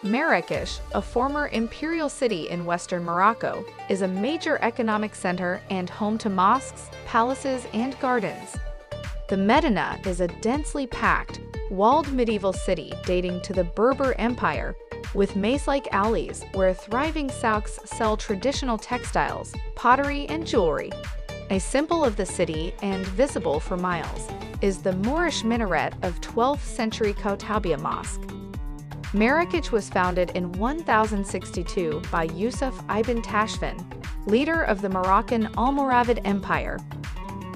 Marrakesh, a former imperial city in western Morocco, is a major economic center and home to mosques, palaces, and gardens. The Medina is a densely packed, walled medieval city dating to the Berber Empire, with maze-like alleys where thriving souks sell traditional textiles, pottery, and jewelry. A symbol of the city and visible for miles is the Moorish minaret of 12th century Koutoubia Mosque. Marrakesh was founded in 1062 by Yusuf ibn Tashfin, leader of the Moroccan Almoravid Empire.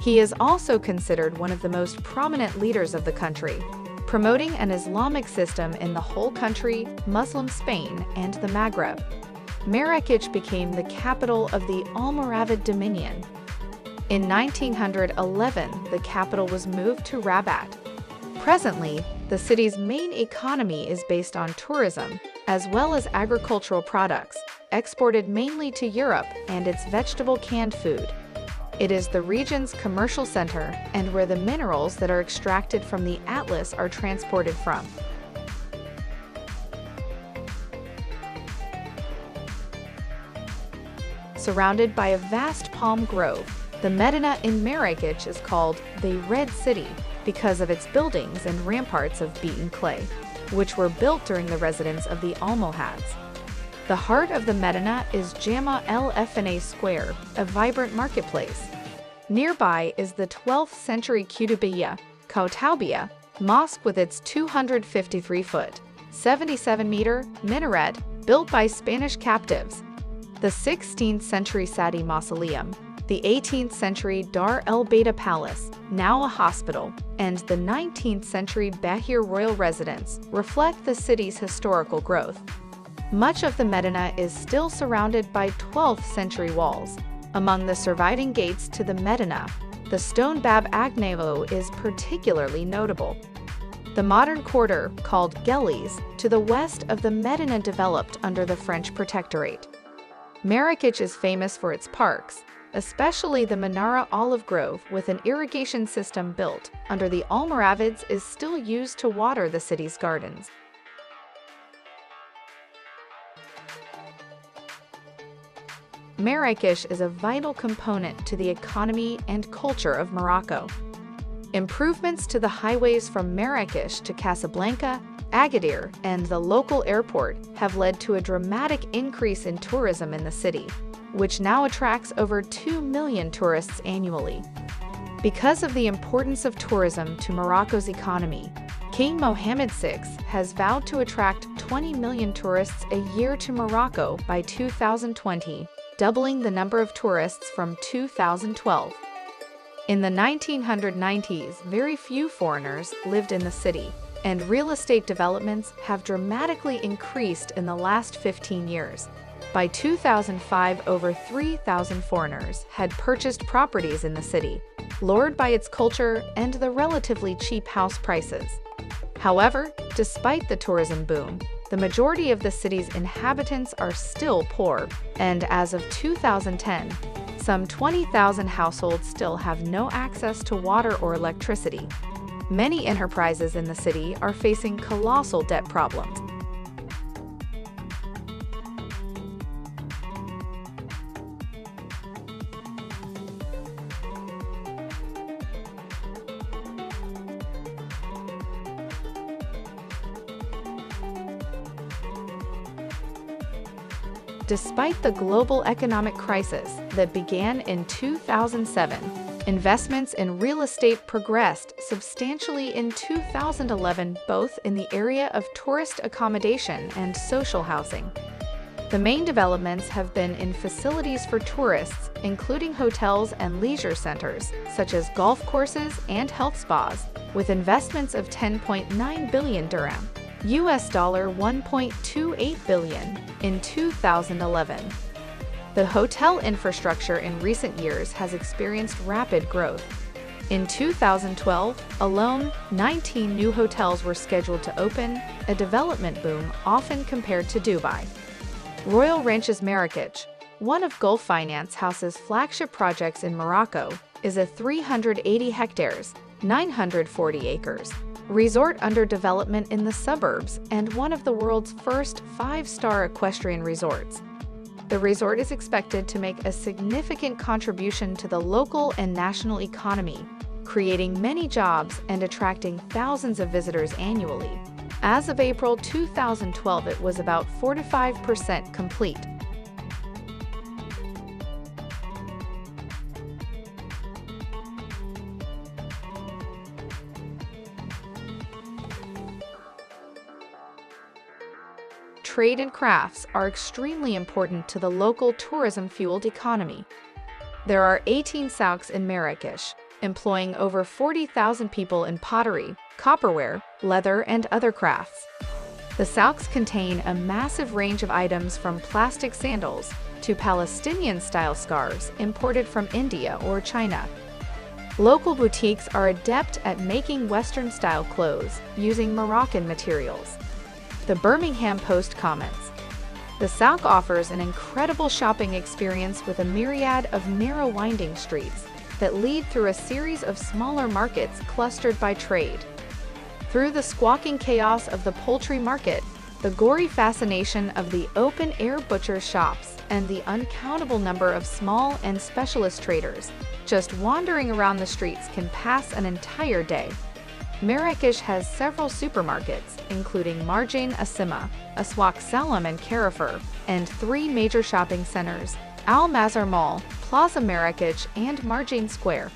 He is also considered one of the most prominent leaders of the country, promoting an Islamic system in the whole country, Muslim Spain, and the Maghreb. Marrakesh became the capital of the Almoravid Dominion. In 1911, the capital was moved to Rabat. Presently, the city's main economy is based on tourism, as well as agricultural products, exported mainly to Europe, and its vegetable canned food. It is the region's commercial center and where the minerals that are extracted from the Atlas are transported from. Surrounded by a vast palm grove, the Medina in Marrakesh is called the Red City because of its buildings and ramparts of beaten clay, which were built during the residence of the Almohads. The heart of the Medina is Jama el Fna Square, a vibrant marketplace. Nearby is the 12th century Koutoubia Mosque with its 253-foot, 77-meter minaret built by Spanish captives, the 16th century Sadi Mausoleum, the 18th century Dar el Beta Palace, now a hospital, and the 19th century Bahir Royal Residence reflect the city's historical growth. Much of the Medina is still surrounded by 12th century walls. Among the surviving gates to the Medina, the stone Bab Agnevo is particularly notable. The modern quarter, called Gelis, to the west of the Medina developed under the French Protectorate. Marrakesh is famous for its parks, especially the Manara olive grove with an irrigation system built under the Almoravids is still used to water the city's gardens. Marrakesh is a vital component to the economy and culture of Morocco. Improvements to the highways from Marrakesh to Casablanca, Agadir, and the local airport have led to a dramatic increase in tourism in the city, which now attracts over 2 million tourists annually. Because of the importance of tourism to Morocco's economy, King Mohammed VI has vowed to attract 20 million tourists a year to Morocco by 2020, doubling the number of tourists from 2012. In the 1990s, very few foreigners lived in the city, and real estate developments have dramatically increased in the last 15 years. By 2005, over 3,000 foreigners had purchased properties in the city, lured by its culture and the relatively cheap house prices. However, despite the tourism boom, the majority of the city's inhabitants are still poor, and as of 2010, some 20,000 households still have no access to water or electricity. Many enterprises in the city are facing colossal debt problems. Despite the global economic crisis that began in 2007, investments in real estate progressed substantially in 2011, both in the area of tourist accommodation and social housing. The main developments have been in facilities for tourists, including hotels and leisure centers, such as golf courses and health spas, with investments of 10.9 billion dirham, US $1.28 billion in 2011. The hotel infrastructure in recent years has experienced rapid growth. In 2012 alone, 19 new hotels were scheduled to open, a development boom often compared to Dubai. Royal Ranches Marrakech, one of Gulf Finance House's flagship projects in Morocco, is a 380 hectares, 940 acres, resort under development in the suburbs, and one of the world's first 5-star equestrian resorts. The resort is expected to make a significant contribution to the local and national economy, creating many jobs and attracting thousands of visitors annually. As of April 2012, it was about 45% complete. Trade and crafts are extremely important to the local tourism-fueled economy. There are 18 souks in Marrakesh, employing over 40,000 people in pottery, copperware, leather, and other crafts. The souks contain a massive range of items from plastic sandals to Palestinian-style scarves imported from India or China. Local boutiques are adept at making Western-style clothes using Moroccan materials. The Birmingham Post comments, "The souk offers an incredible shopping experience with a myriad of narrow winding streets that lead through a series of smaller markets clustered by trade. Through the squawking chaos of the poultry market, the gory fascination of the open-air butcher shops, and the uncountable number of small and specialist traders, just wandering around the streets can pass an entire day." Marrakesh has several supermarkets, including Marjane Asima, Aswaq Salam and Carrefour, and 3 major shopping centers, Al Mazar Mall, Plaza Marrakesh, and Marjane Square.